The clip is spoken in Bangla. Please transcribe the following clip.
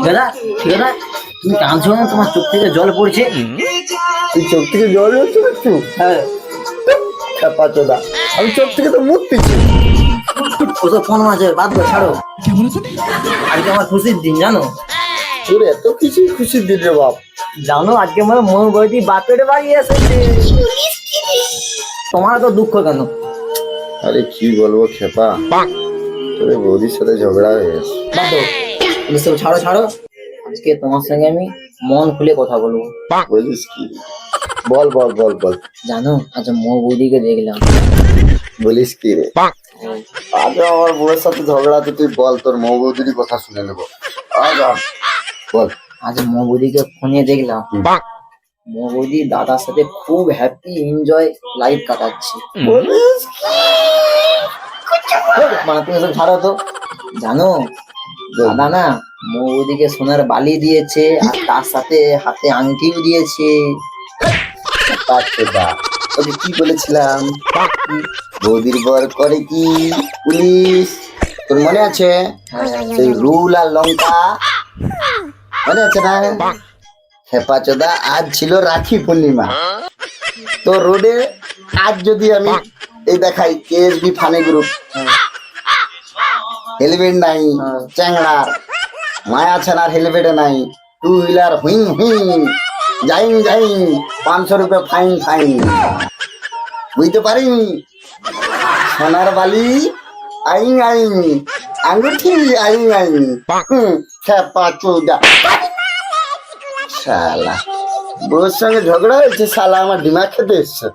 দাদা ঠিক আছে, তুমি কাঁদছো না? তোমার চোখ থেকে জল পড়ছে। তুই চোখ থেকে জল হচ্ছে একটু? হ্যাঁ, পাচোদা, আমি চোখ থেকে তো মুততেছি। ওসব ফোন আছে, বাদ দাও, ছাড়ো। আজকে আমার খুশির দিন, জানো? তোর এত কিছু খুশির দিন রে বাপ। জানো আজকে আমার মৌ বৌদি বাপের বাড়ি এসেছে। তোমার তো দুঃখ কেন? আরে কি বলবো খেপা, তোর বৌদির সাথে ঝগড়া হয়ে গেছে। বাদ দাও, এসব ছাড়ো ছাড়ো। আজকে তোমার সঙ্গে আমি মন খুলে কথা বলবো। বলিস কি? বল বল বল বল। জানো আজ মৌ বৌদিকে দেখলাম। বলিস কি রে? আজ আমার বউয়ের সাথে ঝগড়া আছে, তুই বল, তোর মৌ বৌদিরই কথা শুনে নেবো। আজ বল। আজ মৌ বৌদিকে ফোনে দেখলাম। মৌ বৌদি দাদার সাথে খুব হ্যাপি এনজয় লাইফ কাটাচ্ছে। বলিস মানে তুমি সব ছাড়ো তো। জানো দাদা না মৌ বৌদিকে সোনার বালি দিয়েছে, আর তার সাথে হাতে আংটিও দিয়েছে। পাচোদা, তোকে কি বলেছিলাম? বৌদির বর করে কি পুলিশ, তোর মনে আছে? সেই রুল আর লঙ্কা মনে আছে না? হেপাচোদা, আজ ছিল রাখি পূর্ণিমা। তো রোডে আজ যদি আমি এই দেখাই কেএসবি ফানি গ্রুপ, হেলমেট নাই চ্যাংড়া, মায়া ছানার হেলমেটে নাই, টু হুইলার হুইং হুইং, যাইং যাইং, 500 রুপে ফাইন ফাইন, বুঝতে পারিনি? সোনার বালি আইং আইং, আঙ্গুঠি আইং আইং, খেপা চৌদা। শালা বউর সঙ্গে ঝগড়া হয়েছে, শালা আমার দিমাগ খেতে এসছে।